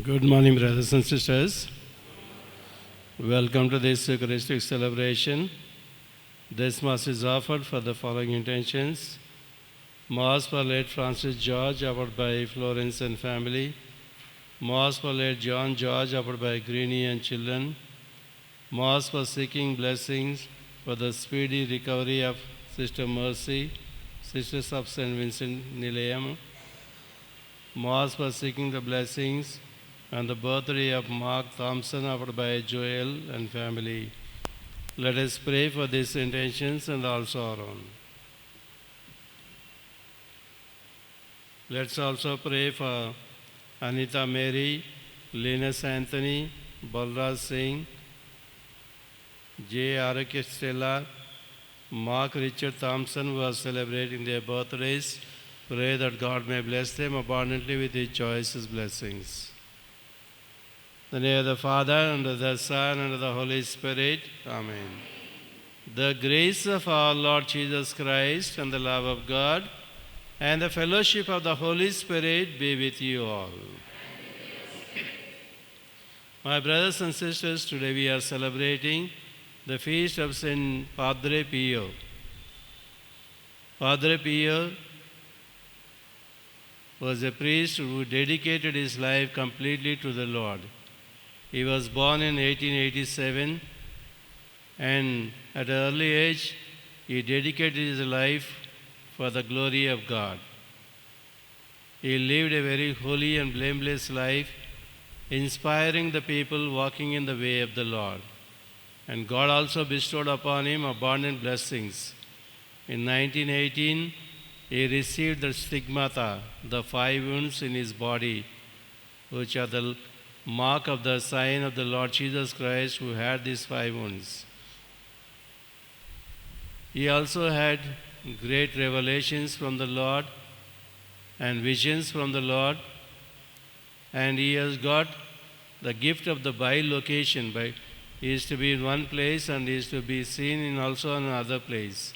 Good morning, brothers and sisters. Welcome to this Eucharistic celebration. This Mass is offered for the following intentions. Mass for late Francis George, offered by Florence and family. Mass for late John George, offered by Greeny and children. Mass for seeking blessings for the speedy recovery of Sister Mercy, Sisters of St. Vincent Nilayam. Mass for seeking the blessings and the birthday of Mark Thompson, offered by Joel and family. Let us pray for these intentions and also our own. Let's also pray for Anita Mary, Linus Anthony, Balraj Singh, J. Arakya Stella, Mark Richard Thompson, who are celebrating their birthdays. Pray that God may bless them abundantly with His choicest blessings. In the name of the Father, and of the Son, and of the Holy Spirit. Amen. The grace of our Lord Jesus Christ, and the love of God, and the fellowship of the Holy Spirit be with you all. My brothers and sisters, today we are celebrating the feast of Saint Padre Pio. Padre Pio was a priest who dedicated his life completely to the Lord. He was born in 1887, and at an early age he dedicated his life for the glory of God. He lived a very holy and blameless life, inspiring the people walking in the way of the Lord. And God also bestowed upon him abundant blessings. In 1918, he received the stigmata, the 5 wounds in his body, which are the mark of the sign of the Lord Jesus Christ, who had these 5 wounds. He also had great revelations from the Lord and visions from the Lord, and he has got the gift of the bilocation. He is to be in one place and he is to be seen in also in another place.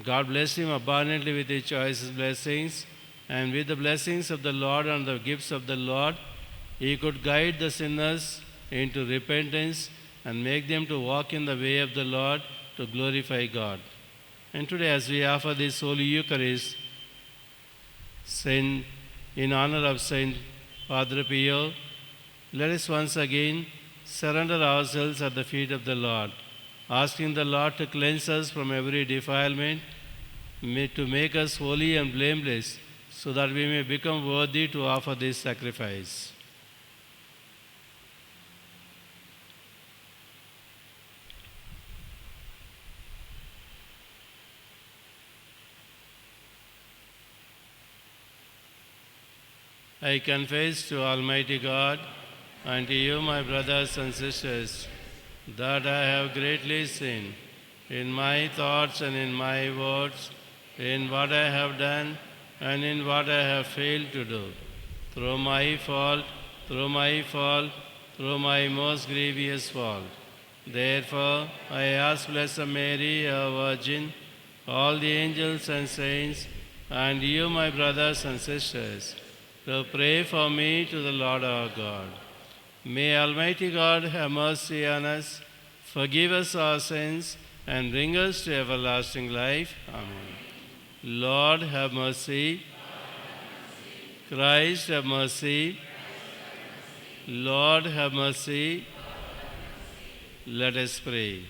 God blessed him abundantly with His choicest blessings, and with the blessings of the Lord and the gifts of the Lord, he could guide the sinners into repentance and make them to walk in the way of the Lord to glorify God. And today, as we offer this Holy Eucharist in honor of Saint Padre Pio, let us once again surrender ourselves at the feet of the Lord, asking the Lord to cleanse us from every defilement, to make us holy and blameless, so that we may become worthy to offer this sacrifice. I confess to Almighty God and to you, my brothers and sisters, that I have greatly sinned in my thoughts and in my words, in what I have done and in what I have failed to do, through my fault, through my most grievous fault. Therefore, I ask Blessed Mary, our Virgin, all the angels and saints, and you, my brothers and sisters, to pray for me to the Lord our God. May Almighty God have mercy on us, forgive us our sins, and bring us to everlasting life. Amen. Lord, have mercy. Christ, have mercy. Lord, have mercy. Let us pray.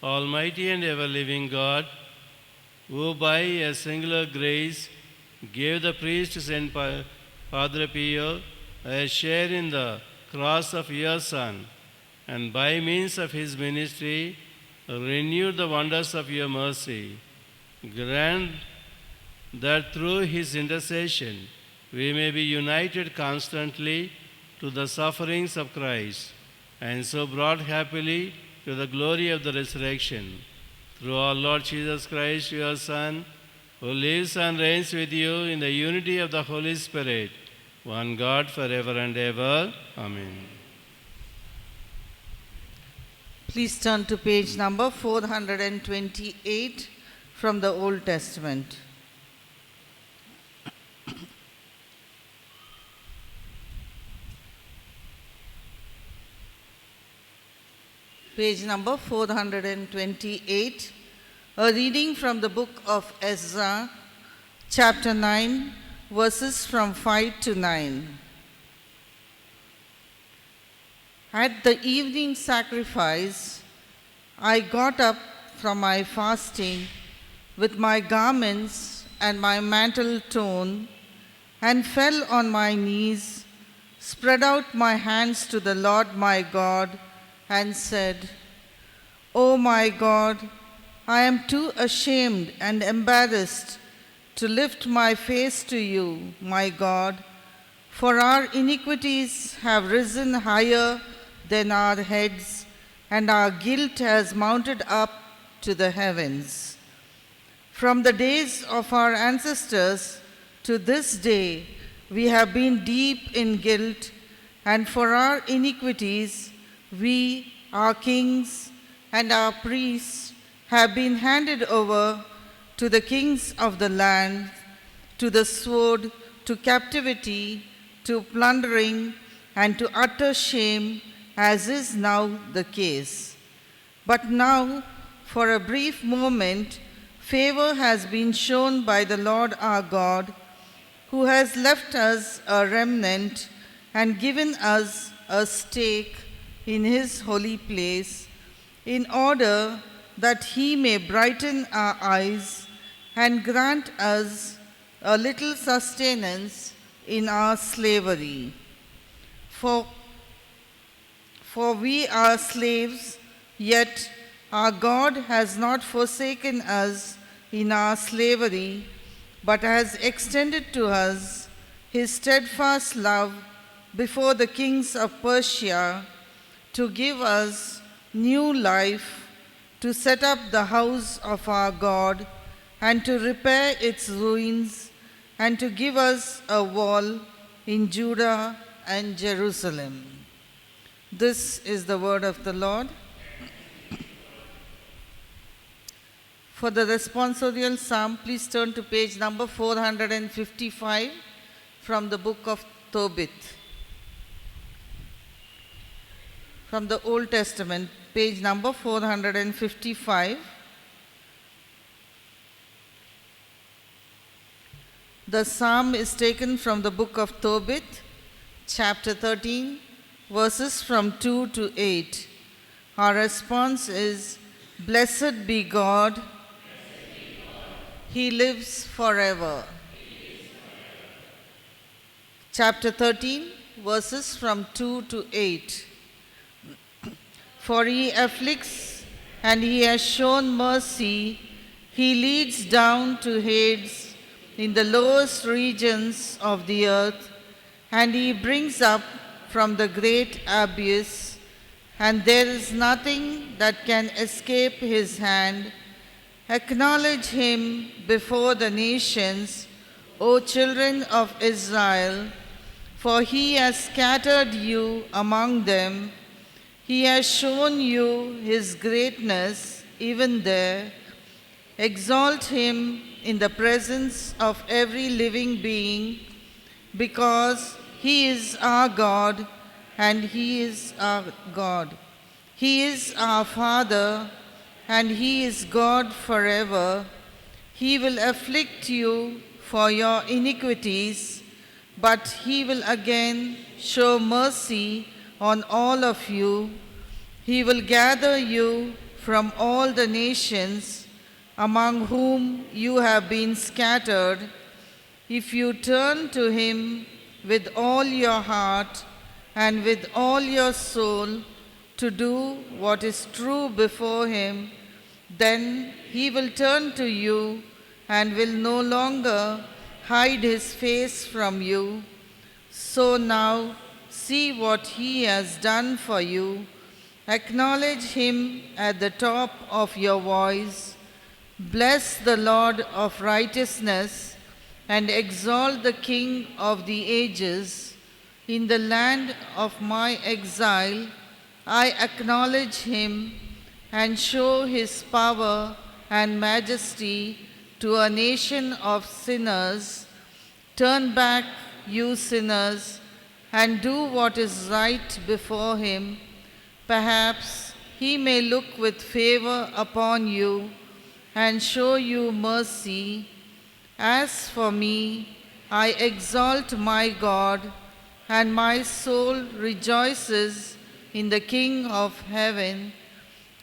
Almighty and ever-living God, who by a singular grace gave the priest Saint Padre Pio a share in the cross of your Son, and by means of his ministry renewed the wonders of your mercy, grant that through his intercession we may be united constantly to the sufferings of Christ, and so brought happily to the glory of the resurrection. Through our Lord Jesus Christ, your Son, who lives and reigns with you in the unity of the Holy Spirit, one God, forever and ever. Amen. Please turn to page number 428 from the Old Testament. page number 428, a reading from the book of Ezra, chapter 9, verses from 5 to 9. At the evening sacrifice, I got up from my fasting with my garments and my mantle torn, and fell on my knees, spread out my hands to the Lord my God, and said, O my God, I am too ashamed and embarrassed to lift my face to you, my God, for our iniquities have risen higher than our heads, and our guilt has mounted up to the heavens. From the days of our ancestors to this day, we have been deep in guilt, and for our iniquities, we, our kings, and our priests have been handed over to the kings of the land, to the sword, to captivity, to plundering, and to utter shame, as is now the case. But now, for a brief moment, favor has been shown by the Lord our God, who has left us a remnant and given us a stake in his holy place, in order that he may brighten our eyes and grant us a little sustenance in our slavery. For we are slaves, yet our God has not forsaken us in our slavery, but has extended to us his steadfast love before the kings of Persia, to give us new life, to set up the house of our God, and to repair its ruins, and to give us a wall in Judah and Jerusalem. This is the word of the Lord. For the responsorial psalm, please turn to page number 455 from the book of Tobit. From the Old Testament, page number 455. The psalm is taken from the book of Tobit, chapter 13, verses from 2 to 8. Our response is, Blessed be God. He lives forever. Chapter 13, verses from 2 to 8. For he afflicts and he has shown mercy. He leads down to Hades in the lowest regions of the earth, and he brings up from the great abyss, and there is nothing that can escape his hand. Acknowledge him before the nations, O children of Israel, for he has scattered you among them. He has shown you his greatness even there. Exalt him in the presence of every living being, because he is our God and he is our God. He is our Father, and he is God forever. He will afflict you for your iniquities, but he will again show mercy on all of you. He will gather you from all the nations among whom you have been scattered. If you turn to him with all your heart and with all your soul to do what is true before him, then he will turn to you and will no longer hide his face from you. So now see what he has done for you. Acknowledge him at the top of your voice. Bless the Lord of righteousness and exalt the King of the ages. In the land of my exile, I acknowledge him and show his power and majesty to a nation of sinners. Turn back, you sinners, and do what is right before him. Perhaps he may look with favor upon you and show you mercy. As for me, I exalt my God, and my soul rejoices in the King of heaven.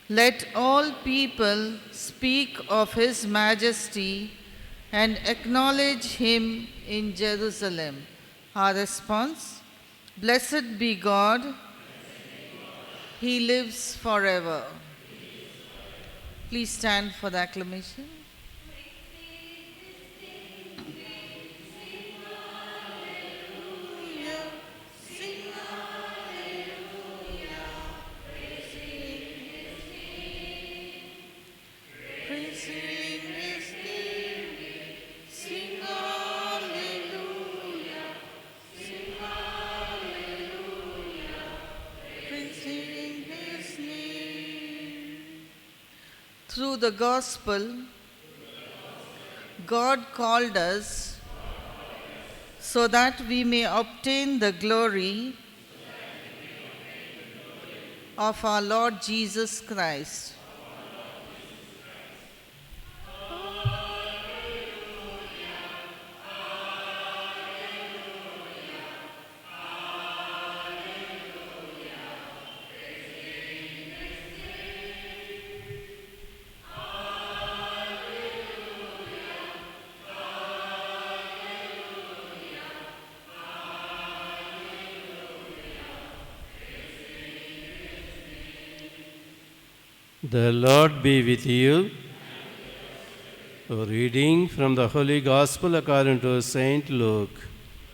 Let all people speak of his majesty and acknowledge him in Jerusalem. Our response: Blessed be God, he lives forever. Please stand for the acclamation. Through the gospel, God called us so that we may obtain the glory of our Lord Jesus Christ. The Lord be with you. A reading from the Holy Gospel according to Saint Luke.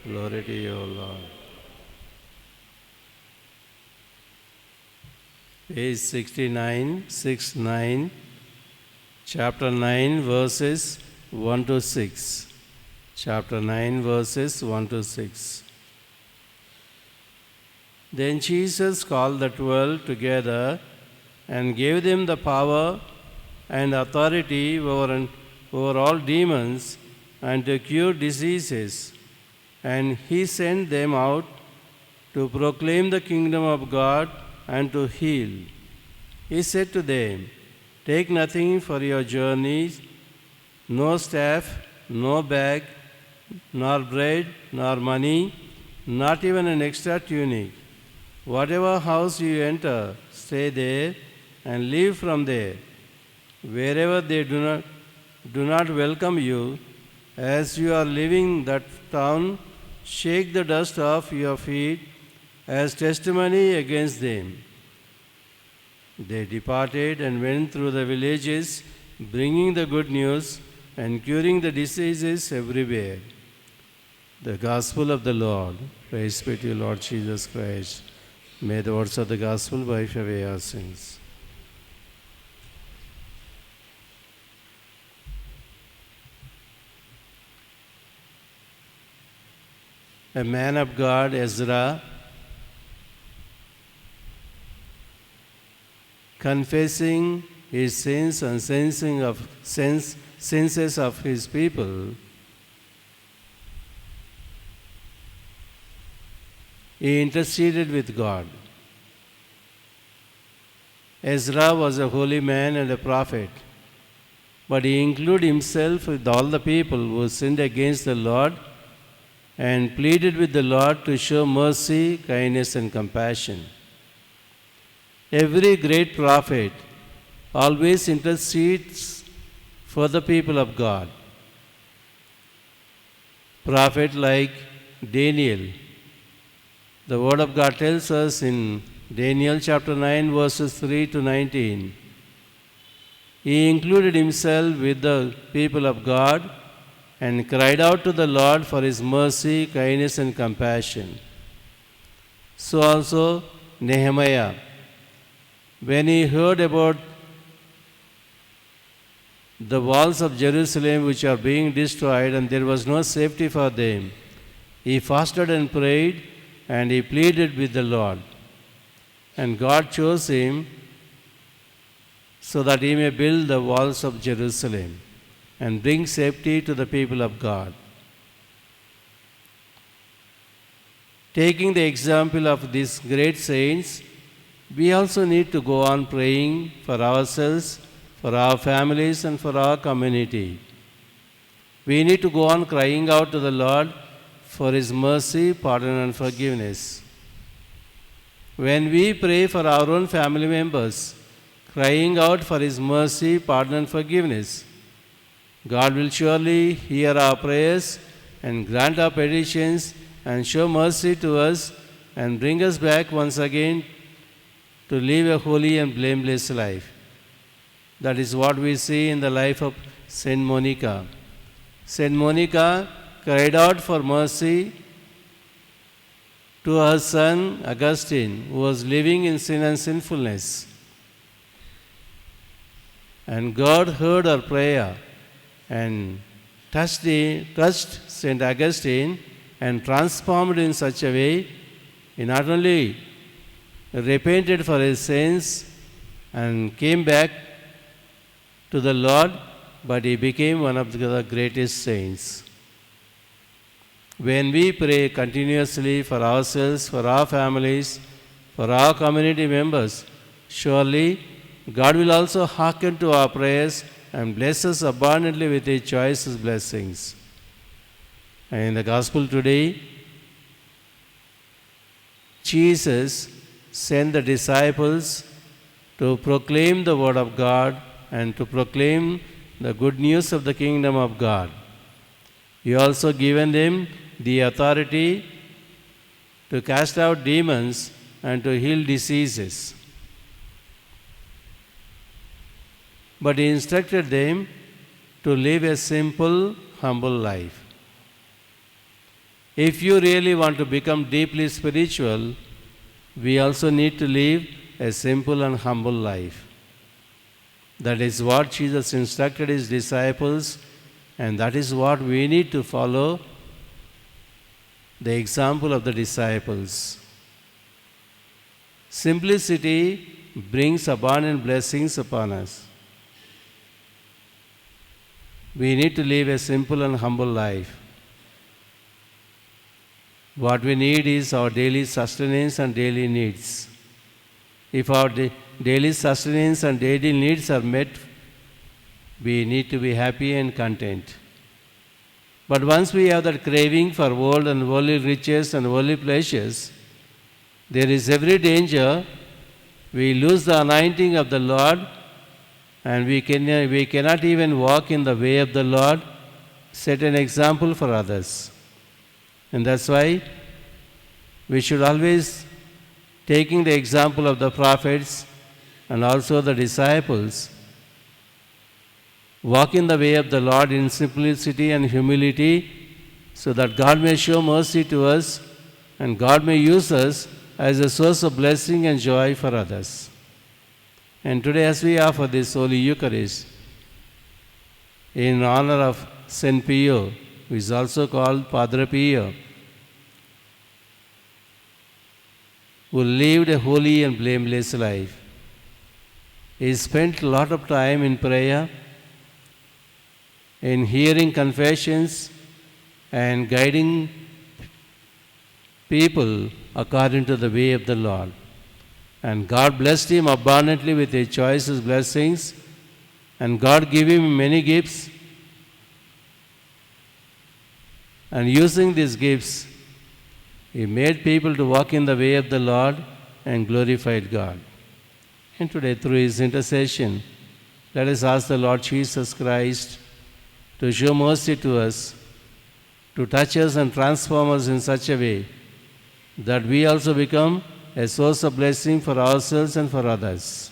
Glory to you, Lord. Page 69, chapter 9, verses 1 to 6. Chapter 9, verses 1 to 6. Then Jesus called the 12 together and gave them the power and authority over all demons and to cure diseases. And he sent them out to proclaim the kingdom of God and to heal. He said to them, Take nothing for your journeys, no staff, no bag, nor bread, nor money, not even an extra tunic. Whatever house you enter, stay there and live from there. Wherever they do not welcome you, as you are leaving that town, shake the dust off your feet as testimony against them. They departed and went through the villages, bringing the good news and curing the diseases everywhere. The Gospel of the Lord. Praise be to you, Lord Jesus Christ. May the words of the Gospel wipe away our sins. A man of God, Ezra, confessing his sins and senses of his people, he interceded with God. Ezra was a holy man and a prophet, but he included himself with all the people who sinned against the Lord and pleaded with the Lord to show mercy, kindness, and compassion. Every great prophet always intercedes for the people of God. Prophet like Daniel. The Word of God tells us in Daniel chapter 9, verses 3 to 19. He included himself with the people of God and cried out to the Lord for his mercy, kindness, and compassion. So also Nehemiah, when he heard about the walls of Jerusalem which are being destroyed and there was no safety for them, he fasted and prayed and he pleaded with the Lord. And God chose him so that he may build the walls of Jerusalem and bring safety to the people of God. Taking the example of these great saints, we also need to go on praying for ourselves, for our families, and for our community. We need to go on crying out to the Lord for His mercy, pardon, and forgiveness. When we pray for our own family members, crying out for His mercy, pardon, and forgiveness, God will surely hear our prayers and grant our petitions and show mercy to us and bring us back once again to live a holy and blameless life. That is what we see in the life of Saint Monica. Saint Monica cried out for mercy to her son Augustine, who was living in sin and sinfulness. And God heard her prayer and touched St. Augustine and transformed in such a way he not only repented for his sins and came back to the Lord, but he became one of the greatest saints. When we pray continuously for ourselves, for our families, for our community members, surely God will also hearken to our prayers and bless us abundantly with His choicest blessings. And in the Gospel today, Jesus sent the disciples to proclaim the Word of God and to proclaim the good news of the kingdom of God. He also given them the authority to cast out demons and to heal diseases. But He instructed them to live a simple, humble life. If you really want to become deeply spiritual, we also need to live a simple and humble life. That is what Jesus instructed His disciples, and that is what we need to follow, the example of the disciples. Simplicity brings abundant blessings upon us. We need to live a simple and humble life. What we need is our daily sustenance and daily needs. If our daily sustenance and daily needs are met, we need to be happy and content. But once we have that craving for world and worldly riches and worldly pleasures, there is every danger we lose the anointing of the Lord, and we cannot even walk in the way of the Lord, set an example for others. And that's why we should always, taking the example of the prophets and also the disciples, walk in the way of the Lord in simplicity and humility, so that God may show mercy to us and God may use us as a source of blessing and joy for others. And today, as we offer this Holy Eucharist in honor of Saint Pio, who is also called Padre Pio, who lived a holy and blameless life. He spent a lot of time in prayer, in hearing confessions, and guiding people according to the way of the Lord. And God blessed him abundantly with His choicest blessings, and God gave him many gifts. And using these gifts, he made people to walk in the way of the Lord and glorified God. And today, through His intercession, let us ask the Lord Jesus Christ to show mercy to us, to touch us and transform us in such a way that we also become a source of blessing for ourselves and for others.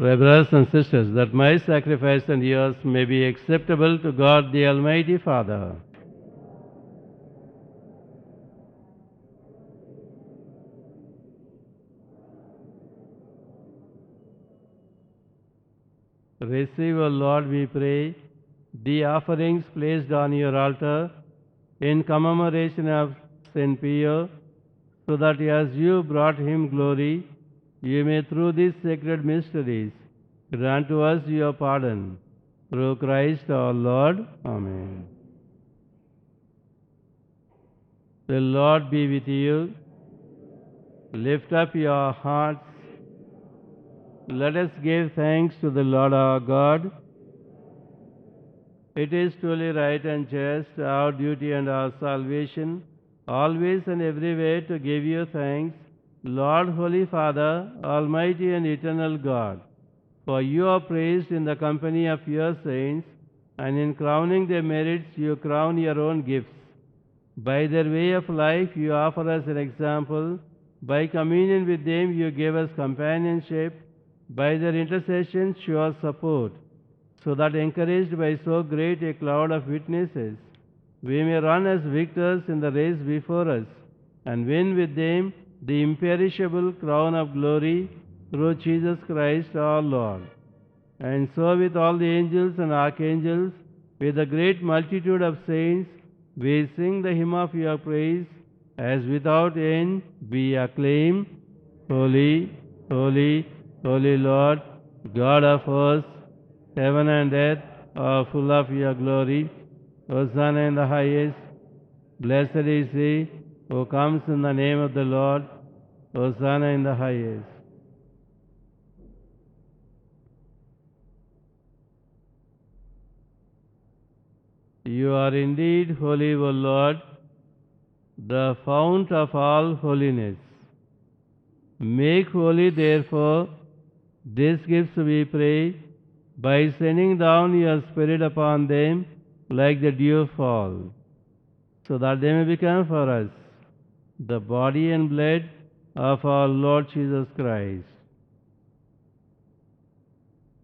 Pray, brothers and sisters, that my sacrifice and yours may be acceptable to God the Almighty Father. Receive, O Lord, we pray, the offerings placed on your altar in commemoration of St. Pio, so that as you brought him glory, you may through these sacred mysteries grant to us your pardon. Through Christ our Lord. Amen. The Lord be with you. Lift up your hearts. Let us give thanks to the Lord our God. It is truly right and just, our duty and our salvation, always and everywhere to give you thanks, Lord, Holy Father, Almighty and eternal God. For you are praised in the company of your saints, and in crowning their merits you crown your own gifts. By their way of life you offer us an example. By communion with them you give us companionship. By their intercession show us support, so that encouraged by so great a cloud of witnesses, we may run as victors in the race before us, and win with them the imperishable crown of glory through Jesus Christ our Lord. And so with all the angels and archangels, with the great multitude of saints, we sing the hymn of your praise, as without end we acclaim, Holy, holy, holy Lord, God of hosts, heaven and earth are full of your glory. Hosanna in the highest. Blessed is he who comes in the name of the Lord. Hosanna in the highest. You are indeed holy, O Lord, the fount of all holiness. Make holy, therefore, these gifts, we pray, by sending down your Spirit upon them like the dew fall, so that they may become for us the body and blood of our Lord Jesus Christ.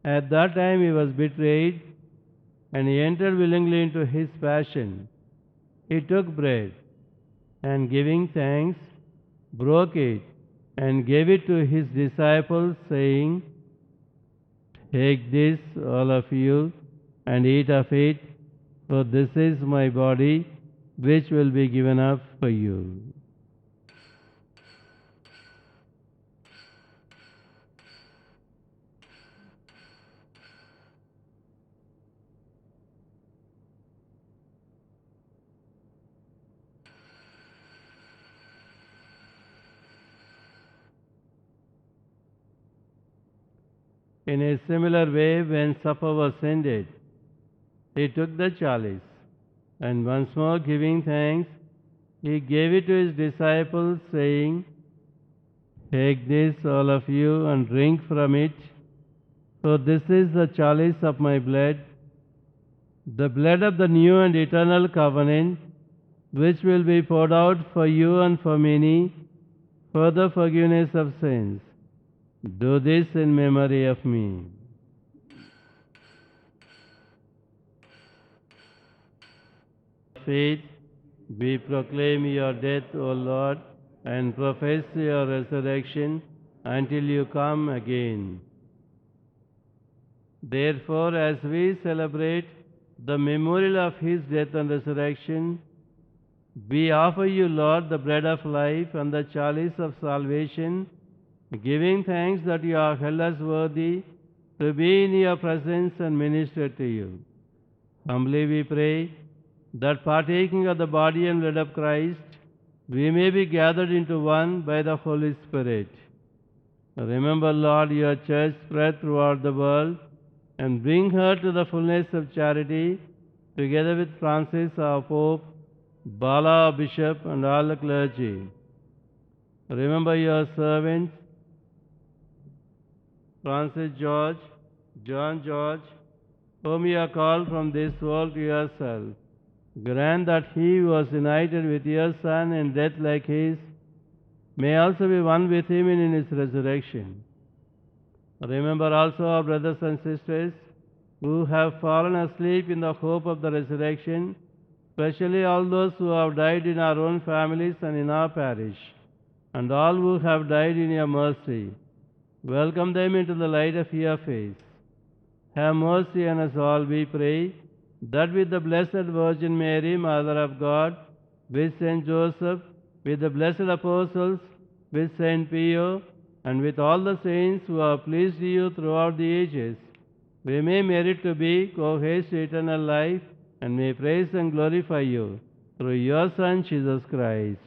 At that time he was betrayed, and he entered willingly into his passion. He took bread, and giving thanks, broke it, and gave it to his disciples, saying, Take this, all of you, and eat of it, for this is my body, which will be given up for you. In a similar way, when supper was ended, he took the chalice, and once more giving thanks, he gave it to his disciples, saying, Take this, all of you, and drink from it, for this is the chalice of my blood, the blood of the new and eternal covenant, which will be poured out for you and for many, for the forgiveness of sins. Do this in memory of me. Faith, we proclaim your death, O Lord, and profess your resurrection until you come again. Therefore, as we celebrate the memorial of his death and resurrection, we offer you, Lord, the bread of life and the chalice of salvation, giving thanks that you have held us worthy to be in your presence and minister to you. Humbly we pray that partaking of the body and blood of Christ, we may be gathered into one by the Holy Spirit. Remember, Lord, your church spread throughout the world, and bring her to the fullness of charity, together with Francis our Pope, Bala our Bishop, and all the clergy. Remember your servants, Francis George, John George, whom you have called from this world to yourself. Grant that he who was united with your Son in death like his may also be one with him in his resurrection. Remember also our brothers and sisters who have fallen asleep in the hope of the resurrection, especially all those who have died in our own families and in our parish, and all who have died in your mercy. Welcome them into the light of your face. Have mercy on us all, we pray, that with the Blessed Virgin Mary, Mother of God, with Saint Joseph, with the blessed apostles, with Saint Pio, and with all the saints who have pleased you throughout the ages, we may merit to be co-heirs to eternal life, and may praise and glorify you through your Son, Jesus Christ.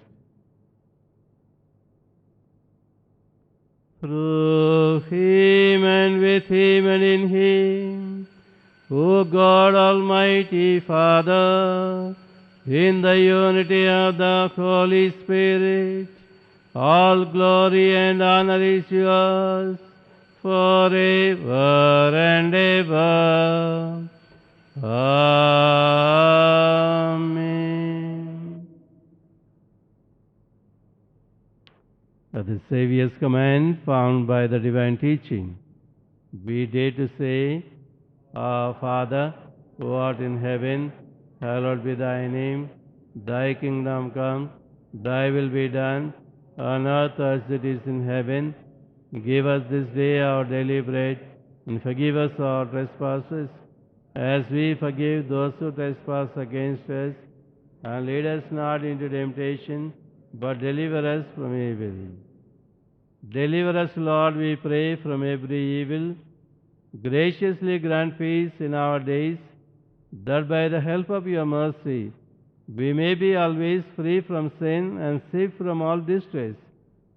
Through him and with him and in him, O God Almighty Father, in the unity of the Holy Spirit, all glory and honor is yours forever and ever. Amen. At the Saviour's command found by the divine teaching, we dare to say, Our Father, who art in heaven, hallowed be thy name. Thy kingdom come, thy will be done, on earth as it is in heaven. Give us this day our daily bread, and forgive us our trespasses, as we forgive those who trespass against us. And lead us not into temptation, but deliver us from evil. Deliver us, Lord, we pray, from every evil. Graciously grant peace in our days, that by the help of your mercy we may be always free from sin and safe from all distress,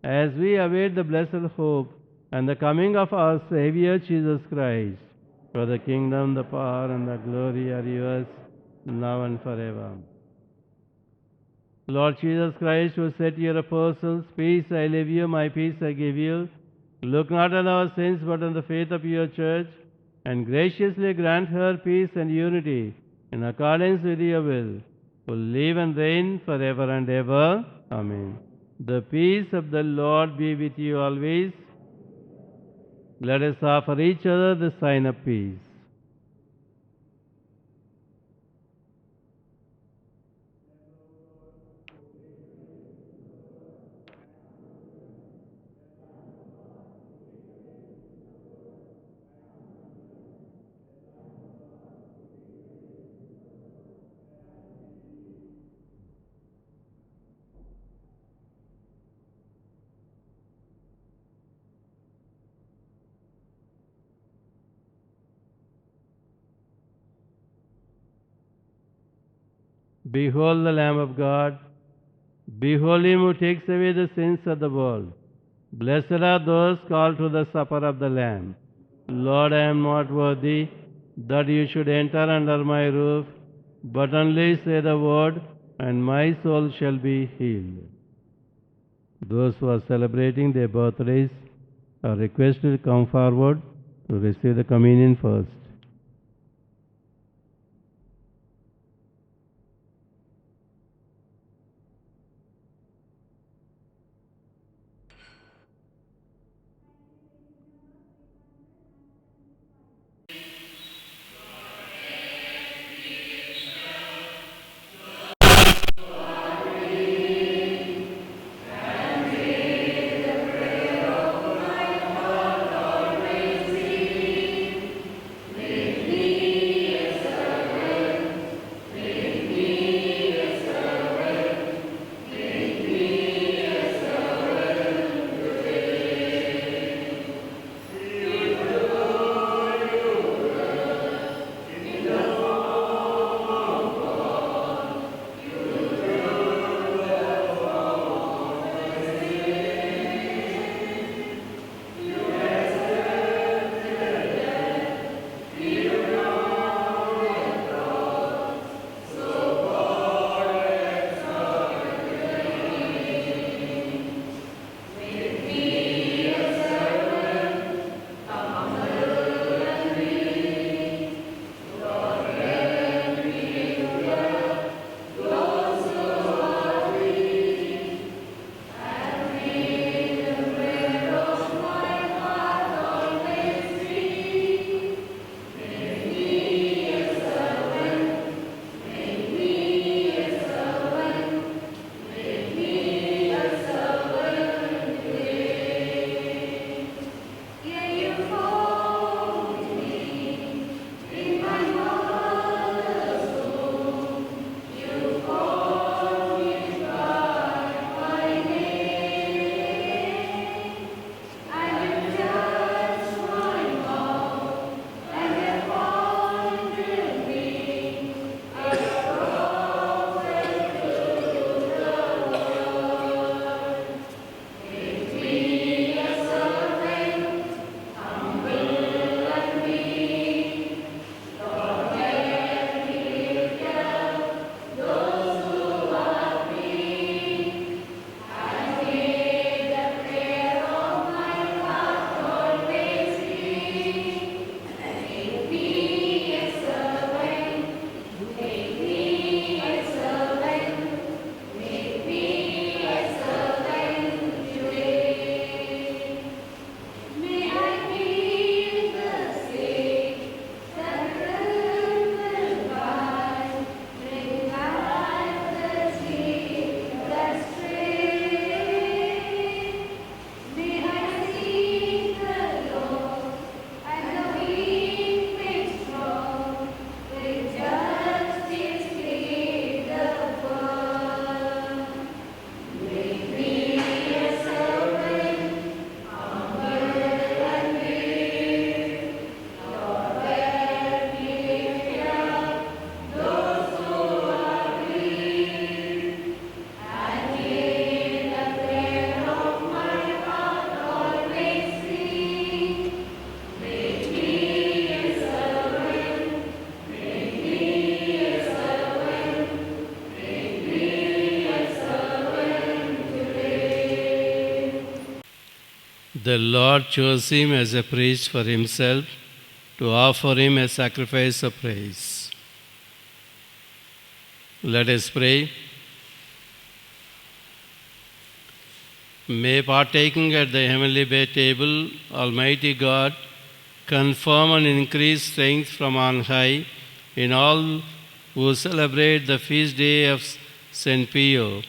as we await the blessed hope and the coming of our Saviour Jesus Christ. For the kingdom, the power, and the glory are yours, now and forever. Lord Jesus Christ, who said to your apostles, Peace I leave you, my peace I give you, look not on our sins, but on the faith of your church, and graciously grant her peace and unity in accordance with your will, who live and reign forever and ever. Amen. The peace of the Lord be with you always. Let us offer each other the sign of peace. Behold the Lamb of God. Behold him who takes away the sins of the world. Blessed are those called to the supper of the Lamb. Lord, I am not worthy that you should enter under my roof, but only say the word, and my soul shall be healed. Those who are celebrating their birthdays are requested to come forward to receive the communion first. The Lord chose him as a priest for himself to offer him a sacrifice of praise. Let us pray. May partaking at the heavenly table, Almighty God, confirm and increase strength from on high in all who celebrate the feast day of St. Pio,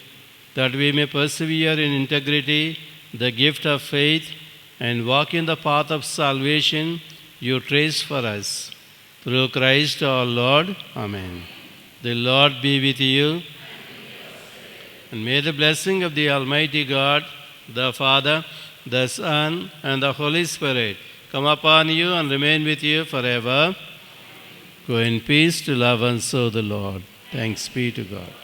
that we may persevere in integrity, the gift of faith, and walk in the path of salvation you trace for us. Through Christ our Lord. Amen. The Lord be with you. And may the blessing of the Almighty God, the Father, the Son, and the Holy Spirit come upon you and remain with you forever. Go in peace to love and serve the Lord. Thanks be to God.